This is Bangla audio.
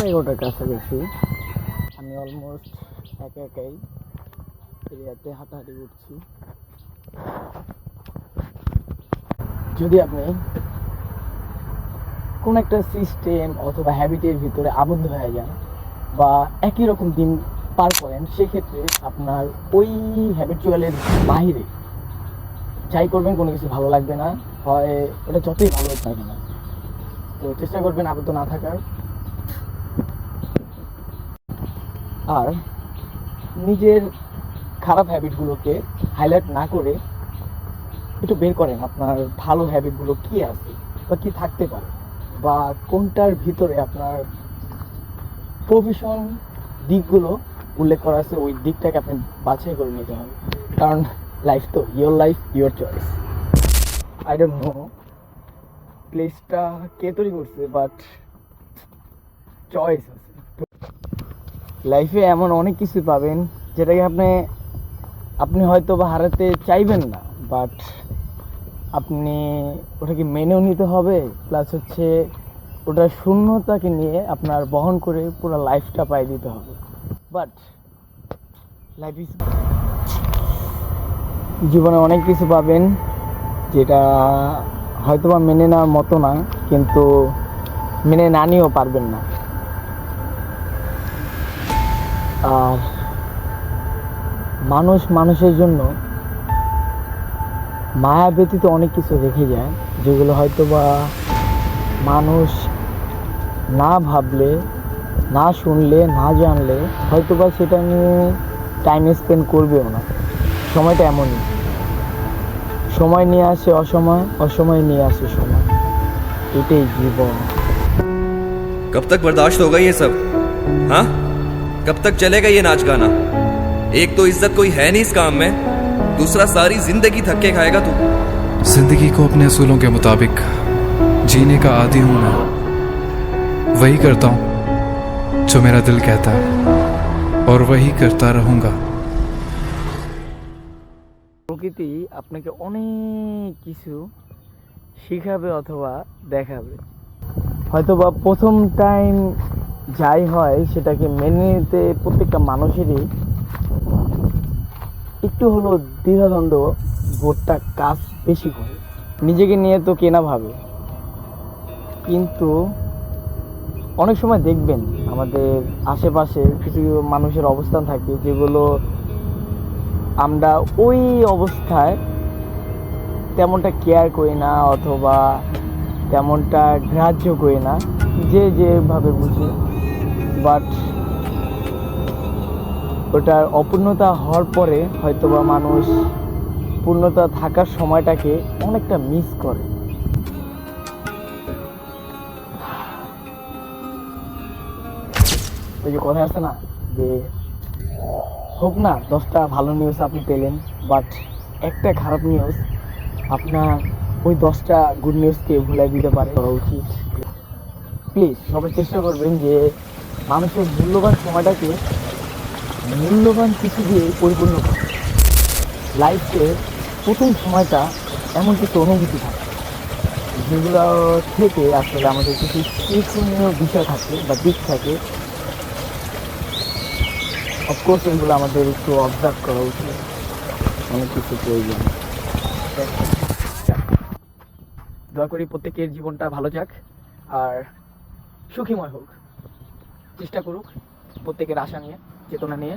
11টার কাছাকাছি। আমি অলমোস্ট একা একাই এরিয়াতে হাঁটাহাঁটি করছি। যদি আপনি কোন একটা সিস্টেম অথবা হ্যাবিটের ভিতরে আবদ্ধ হয়ে যান বা একই রকম দিন পার করেন, সেক্ষেত্রে আপনার ওই হ্যাবিচুয়ালের বাইরে যাই করবেন কোনো কিছু ভালো লাগবে না, হয় ওটা যতই ভালো হোক না কেন। তো চেষ্টা করবেন আবদ্ধ না থাকার। আর নিজের খারাপ হ্যাবিটগুলোকে হাইলাইট না করে একটু বের করেন আপনার ভালো হ্যাবিটগুলো কী আছে বা কী থাকতে পারে, বা কোনটার ভিতরে আপনার প্রফেশন দিকগুলো উল্লেখ করা আছে, ওই দিকটাকে আপনি বাছাই করে নিতে হবে। কারণ লাইফ তো your life your choice. I don't know প্লেসটা কে তৈরি করছে, বাট চয়েস আছে। লাইফে এমন অনেক কিছু পাবেন যেটাকে আপনি হয়তো বা হারাতে চাইবেন না, বাট আপনি ওটাকে মেনেও নিতে হবে, প্লাস হচ্ছে ওটার শূন্যতাকে নিয়ে আপনার বহন করে পুরো লাইফটা পাই দিতে হবে। বাট লাইফ ইজ, জীবনে অনেক কিছু পাবেন যেটা হয়তো বা মেনে নেওয়ার মতো না, কিন্তু মেনে না নিয়েও পারবেন না। আর মানুষ মানুষের জন্য মায়া ব্যতীত অনেক কিছু রেখে যায়, যেগুলো হয়তো বা মানুষ না ভাবলে, না শুনলে, না জানলে হয়তো বা সেটা নিয়ে টাইম স্পেন্ড করবেও না। সময়টা এমনই, সময় নিয়ে আসে অসময়, অসময় নিয়ে আসে সময়। এটাই জীবন। कब तक बर्दाश्त होगा ये सब? हाँ, कब तक चलेगा ये नाच गाना? एक तो इज्जत कोई है नहीं इस काम में, दूसरा सारी जिंदगी धक्के खाएगा तू। जिंदगी को अपने असूलों के मुताबिक जीने का आदी हूं मैं। वही करता हूं जो मेरा दिल कहता है और वही करता रहूंगा। প্রকৃতি আপনাকে অনেক কিছু শিখাবে অথবা দেখাবে। হয়তো বা প্রথম টাইম যাই হয় সেটাকে মেনে নিতে প্রত্যেকটা মানুষেরই একটু হলো দ্বিধাদ্বন্দ্ব বোধটা কাজ বেশি করে। নিজেকে নিয়ে তো কেনা ভাবে, কিন্তু অনেক সময় দেখবেন আমাদের আশেপাশে কিছু মানুষের অবস্থান থাকে যেগুলো আমরা ওই অবস্থায় তেমনটা কেয়ার করি না অথবা তেমনটা গ্রাহ্য করি না, যে যেভাবে বুঝি। বাট ওটার অপূর্ণতা হওয়ার পরে হয়তোবা মানুষ পূর্ণতা থাকার সময়টাকে অনেকটা মিস করে। ওই যে কথা আছে না যে হোক না 10টা ভালো নিউজ আপনি পেলেন, বাট একটা খারাপ নিউজ আপনার ওই 10টা গুড নিউজকে ভুলাই দিতে পারে। করা উচিত। প্লিজ সবাই চেষ্টা করবেন যে মানুষের মূল্যবান সময়টাকে মূল্যবান কিছু দিয়ে পরিপূর্ণ করে। লাইফে প্রথম সময়টা এমন কিছু অনুভূতি থাকে যেগুলো থেকে আসলে আমাদের কিছু শিক্ষণীয় বিষয় থাকে বা দিক থাকে। অফকোর্স এগুলো আমাদের একটু অবজার্ভ করা উচিত, অনেক কিছু প্রয়োজন। দোয়া করি প্রত্যেকের জীবনটা ভালো যাক আর সুখীময় হোক। চেষ্টা করুক প্রত্যেকের আশা নিয়ে, চেতনা নিয়ে